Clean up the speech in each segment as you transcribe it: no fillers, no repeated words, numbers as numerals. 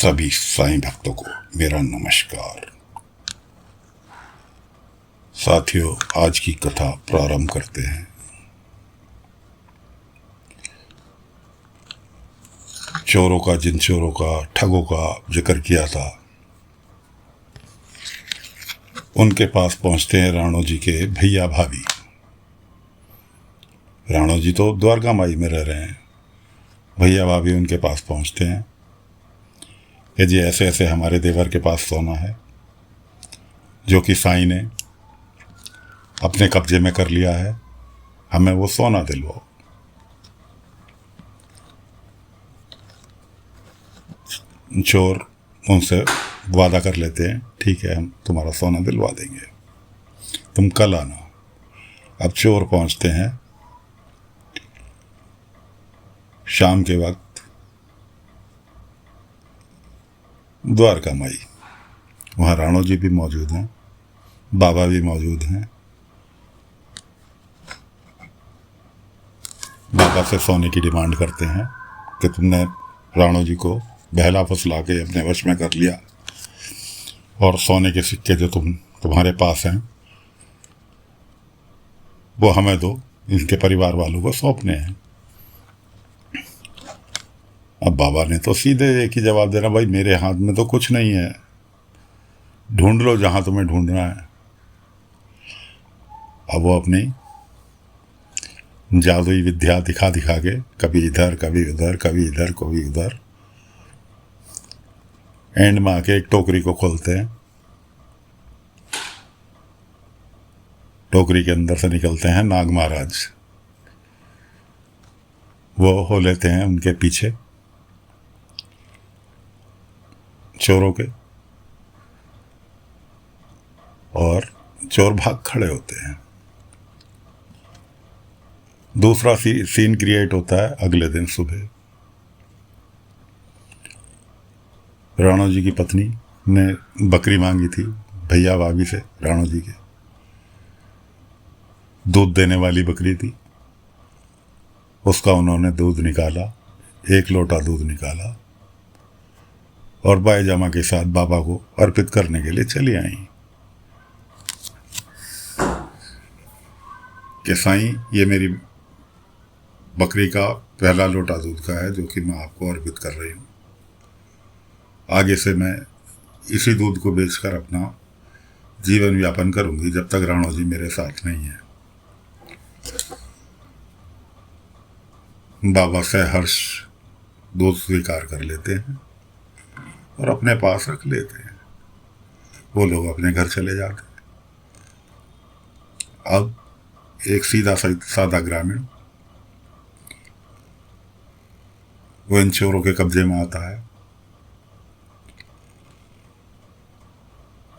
सभी साईं भक्तों को मेरा नमस्कार। साथियों, आज की कथा प्रारंभ करते हैं। चोरों का, जिन चोरों का, ठगों का जिक्र किया था, उनके पास पहुंचते हैं राणो जी के भैया भाभी। राणो जी तो द्वारका माई में रह रहे हैं। भैया भाभी उनके पास पहुंचते हैं कि जी ऐसे ऐसे हमारे देवर के पास सोना है जो कि साईं ने अपने कब्जे में कर लिया है, हमें वो सोना दिलवाओ। चोर उनसे वादा कर लेते हैं, ठीक है, हम तुम्हारा सोना दिलवा देंगे, तुम कल आना। अब चोर पहुंचते हैं शाम के वक्त द्वारका माई। वहाँ राणो जी भी मौजूद हैं, बाबा भी मौजूद हैं। बाबा से सोने की डिमांड करते हैं कि तुमने राणो जी को बहला फुसला के अपने वश में कर लिया और सोने के सिक्के जो तुम्हारे पास हैं वो हमें दो, इनके परिवार वालों को सौंपने हैं। अब बाबा ने तो सीधे एक ही जवाब देना, भाई मेरे हाथ में तो कुछ नहीं है, ढूंढ लो जहां तुम्हें ढूंढना है। अब वो अपनी जादुई विद्या दिखा दिखा के कभी इधर कभी उधर, कभी इधर कभी उधर, एंड में आके एक टोकरी को खोलते हैं। टोकरी के अंदर से निकलते हैं नाग महाराज। वो हो लेते हैं उनके पीछे चोरों के, और चोर भाग खड़े होते हैं। दूसरा सीन क्रिएट होता है अगले दिन सुबह। राणो जी की पत्नी ने बकरी मांगी थी भैया भाभी से, राणो जी के दूध देने वाली बकरी थी। उसका उन्होंने दूध निकाला, 1 लोटा दूध निकाला और बायजामा के साथ बाबा को अर्पित करने के लिए चली आई कि साईं, ये मेरी बकरी का पहला लोटा दूध का है जो कि मैं आपको अर्पित कर रही हूँ। आगे से मैं इसी दूध को बेचकर अपना जीवन यापन करूंगी जब तक राणो जी मेरे साथ नहीं है। बाबा सहर्ष दूध स्वीकार कर लेते हैं और अपने पास रख लेते हैं। वो लोग अपने घर चले जाते हैं। अब एक सीधा सादा ग्रामीण वो इन चोरों के कब्जे में आता है।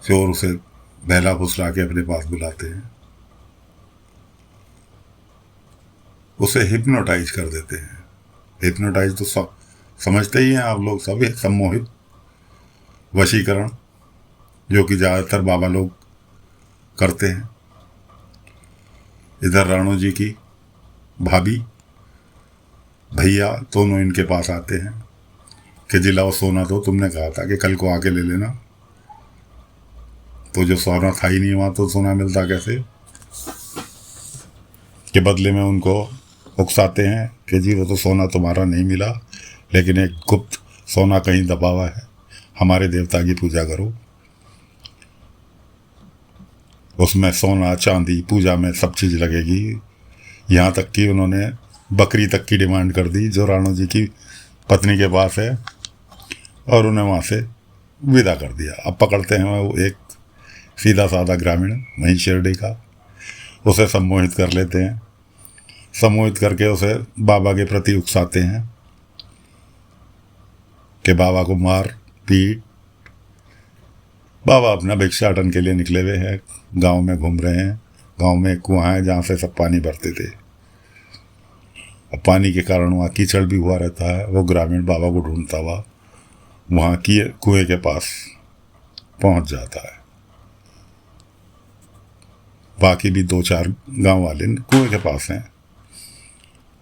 चोर उसे बहला फुसला के अपने पास बुलाते हैं, उसे हिप्नोटाइज कर देते हैं। हिप्नोटाइज तो समझते ही हैं आप लोग सभी, सम्मोहित, वशीकरण, जो कि ज़्यादातर बाबा लोग करते हैं। इधर राणो जी की भाभी भैया दोनों इनके पास आते हैं कि जी लाओ सोना, तो तुमने कहा था कि कल को आके ले लेना, तो जो सोना था ही नहीं वहाँ तो सोना मिलता कैसे। के बदले में उनको उकसाते हैं कि जी वो तो सोना तुम्हारा नहीं मिला, लेकिन एक गुप्त सोना कहीं दबा हुआ है, हमारे देवता की पूजा करो, उसमें सोना चांदी पूजा में सब चीज़ लगेगी। यहाँ तक कि उन्होंने बकरी तक की डिमांड कर दी जो राणो जी की पत्नी के पास है, और उन्हें वहाँ से विदा कर दिया। अब पकड़ते हैं वो एक सीधा साधा ग्रामीण वहीं शिरडी का, उसे सम्मोहित कर लेते हैं। सम्मोहित करके उसे बाबा के प्रति उकसाते हैं कि बाबा को मार पीट। बाबा अपना भिक्षाटन के लिए निकले हुए हैं, गांव में घूम रहे हैं। गांव में एक कुआं है जहाँ से सब पानी भरते थे। अब पानी के कारण वहाँ कीचड़ भी हुआ रहता है। वो ग्रामीण बाबा को ढूंढता हुआ वहाँ की कुएं के पास पहुँच जाता है। बाकी भी 2-4 गांव वाले कुएं के पास हैं।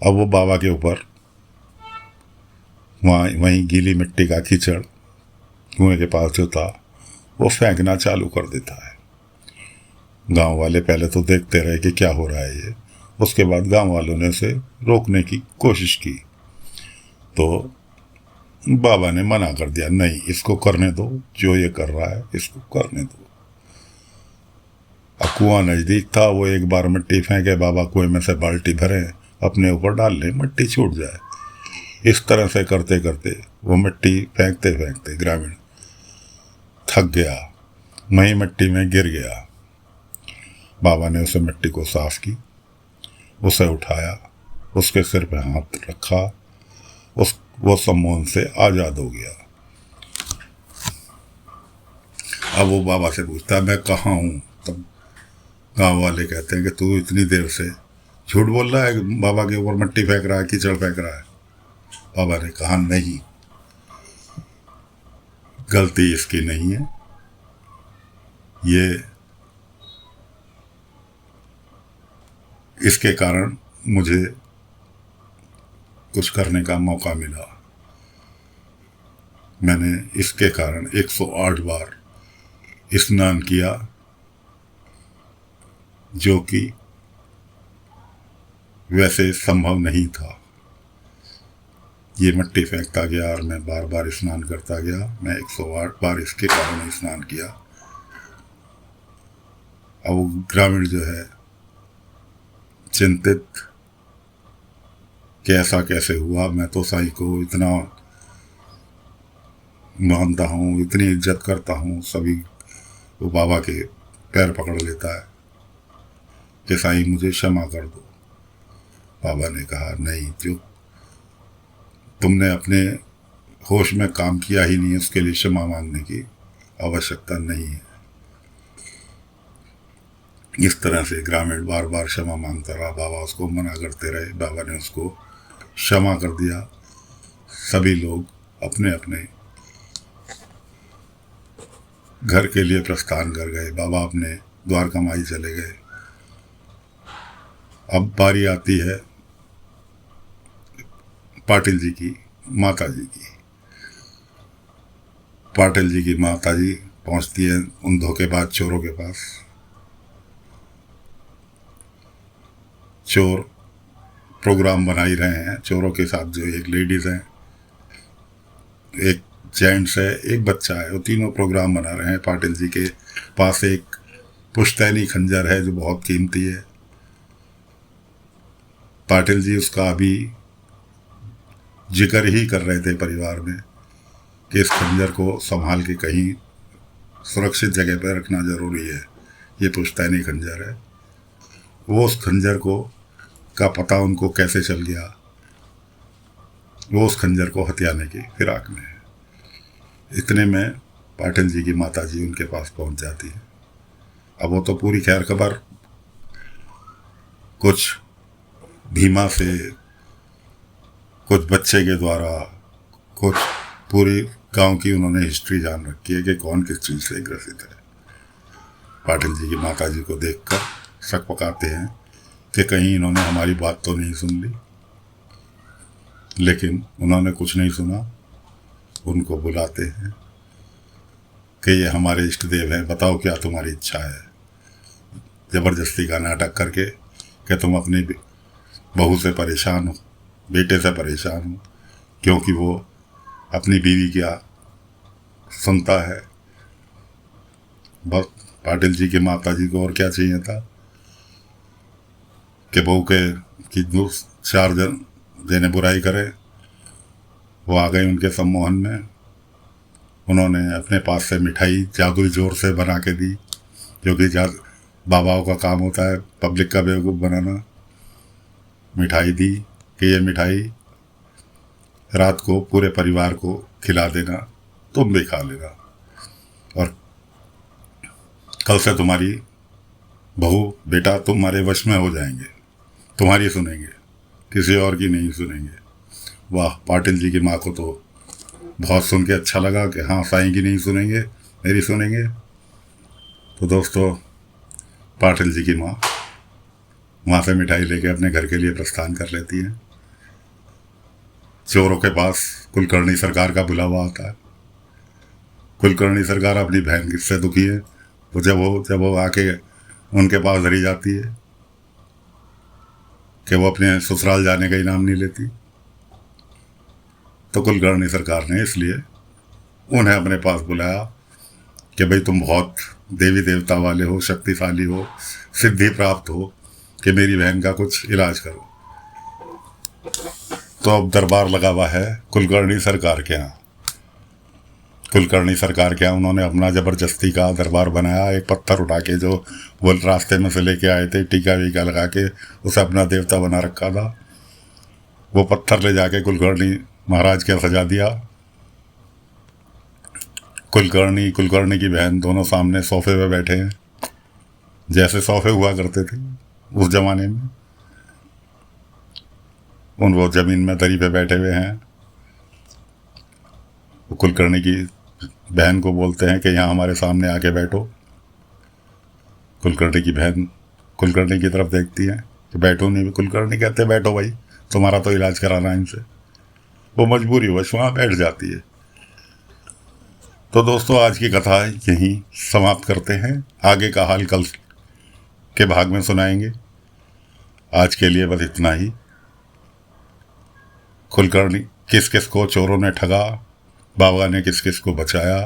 अब वो बाबा के ऊपर वहीं गीली मिट्टी का कीचड़ कुएं के पास जो था वो फेंकना चालू कर देता है। गांव वाले पहले तो देखते रहे कि क्या हो रहा है ये। उसके बाद गांव वालों ने उसे रोकने की कोशिश की तो बाबा ने मना कर दिया, नहीं इसको करने दो, जो ये कर रहा है इसको करने दो। अब कुआं नजदीक था, वो एक बार मिट्टी फेंके, बाबा कुएं में से बाल्टी भरे अपने ऊपर डाल ले, मिट्टी छूट जाए। इस तरह से करते करते वो मिट्टी फेंकते फेंकते ग्रामीण थक गया, वहीं मिट्टी में गिर गया। बाबा ने उसे मिट्टी को साफ की, उसे उठाया, उसके सिर पे हाथ रखा, वो सम्मोहन से आज़ाद हो गया। अब वो बाबा से पूछता है मैं कहाँ हूँ। तब गांव वाले कहते हैं कि तू इतनी देर से झूठ बोल रहा है, बाबा के ऊपर मिट्टी फेंक रहा है, कीचड़ फेंक रहा है। बाबा ने कहा नहीं, गलती इसकी नहीं है, ये इसके कारण मुझे कुछ करने का मौका मिला। मैंने इसके कारण 108 बार स्नान किया, जो कि वैसे संभव नहीं था। ये मिट्टी फेंकता गया और मैं बार बार स्नान करता गया। मैं 108 बार इसके कारण स्नान किया। अब वो ग्रामीण जो है चिंतित कि ऐसा कैसे हुआ, मैं तो साईं को इतना मानता हूँ, इतनी इज्जत करता हूँ, सभी वो बाबा के पैर पकड़ लेता है कि साईं मुझे क्षमा कर दो। बाबा ने कहा नहीं, जो तुमने अपने होश में काम किया ही नहीं, उसके लिए क्षमा मांगने की आवश्यकता नहीं है। इस तरह से ग्रामीण बार बार क्षमा मांगता रहा, बाबा उसको मना करते रहे, बाबा ने उसको क्षमा कर दिया। सभी लोग अपने अपने घर के लिए प्रस्थान कर गए, बाबा अपने द्वारका माई चले गए। अब बारी आती है पाटिल जी की माता जी की। पाटिल जी की माता जी पहुंचती है उन धोखेबाज चोरों के पास। चोर प्रोग्राम बना ही रहे हैं, चोरों के साथ जो एक लेडीज है, एक जेंट्स है, एक बच्चा है, वो तीनों प्रोग्राम बना रहे हैं। पाटिल जी के पास एक पुश्तैनी खंजर है जो बहुत कीमती है। पाटिल जी उसका अभी जिक्र ही कर रहे थे परिवार में कि इस खंजर को संभाल के कहीं सुरक्षित जगह पर रखना जरूरी है, ये पुश्तैनी खंजर है। वो उस खंजर को का पता उनको कैसे चल गया, वो उस खंजर को हथियाने की फिराक में है। इतने में पाटिल जी की माता जी उनके पास पहुंच जाती है। अब वो तो पूरी खैर खबर कुछ भीमा से, कुछ बच्चे के द्वारा, कुछ पूरी गांव की उन्होंने हिस्ट्री जान रखी है कि कौन किस चीज़ से ग्रसित है। पाटिल जी की माता जी को देखकर शक पकाते हैं कि कहीं इन्होंने हमारी बात तो नहीं सुन ली, लेकिन उन्होंने कुछ नहीं सुना। उनको बुलाते हैं कि ये हमारे इष्ट देव हैं, बताओ क्या तुम्हारी इच्छा है। ज़बरदस्ती का नाटक करके कि तुम अपनी बहू से परेशान हो, बेटे से परेशान हो, क्योंकि वो अपनी बीवी क्या सुनता है। बस पाटिल जी की माता जी को और क्या चाहिए था कि बहू के कि चार जने बुराई करे। वो आ गए उनके सम्मोहन में। उन्होंने अपने पास से मिठाई जादुई जोर से बना के दी, जो कि बाबाओं का काम होता है पब्लिक का बेवकूफ़ बनाना। मिठाई दी कि ये मिठाई रात को पूरे परिवार को खिला देना, तुम भी खा लेना, और कल से तुम्हारी बहू बेटा तुम्हारे वश में हो जाएंगे, तुम्हारी सुनेंगे, किसी और की नहीं सुनेंगे। वाह, पाटिल जी की माँ को तो बहुत सुन के अच्छा लगा कि हाँ, साईं की नहीं सुनेंगे, मेरी सुनेंगे। तो दोस्तों, पाटिल जी की माँ वहाँ से मिठाई लेके अपने घर के लिए प्रस्थान कर लेती है। चोरों के पास कुलकर्णी सरकार का बुलावा आता है। कुलकर्णी सरकार अपनी बहन किससे दुखी है। वो जब वो आके उनके पास धरी जाती है कि वो अपने ससुराल जाने का ही नाम नहीं लेती, तो कुलकर्णी सरकार ने इसलिए उन्हें अपने पास बुलाया कि भाई तुम बहुत देवी देवता वाले हो, शक्तिशाली हो, सिद्धि प्राप्त हो, कि मेरी बहन का कुछ इलाज करो। तो अब दरबार लगा हुआ है कुलकर्णी सरकार के यहाँ। कुलकर्णी सरकार के यहाँ उन्होंने अपना ज़बरदस्ती का दरबार बनाया। एक पत्थर उठा के जो वो रास्ते में से लेके आए थे, टीका वीका लगा के उसे अपना देवता बना रखा था, वो पत्थर ले जाके कुलकर्णी महाराज के सजा दिया। कुलकर्णी की बहन दोनों सामने सोफे पे बैठे हैं, जैसे सोफे हुआ करते थे उस जमाने में। उन वो जमीन में दरी पे बैठे हुए हैं। वो कुलकर्णी की बहन को बोलते हैं कि यहाँ हमारे सामने आके बैठो। कुलकर्णी की बहन कुलकर्णी की तरफ देखती है कि बैठो नहीं। कुलकर्णी कहते बैठो भाई, तुम्हारा तो इलाज कराना है इनसे। वो मजबूरी वश वहाँ बैठ जाती है। तो दोस्तों, आज की कथा यहीं समाप्त करते हैं। आगे का हाल कल के भाग में सुनाएंगे। आज के लिए बस इतना ही। कुलकर्णी किस किस को चोरों ने ठगा, बाबा ने किस किस को बचाया,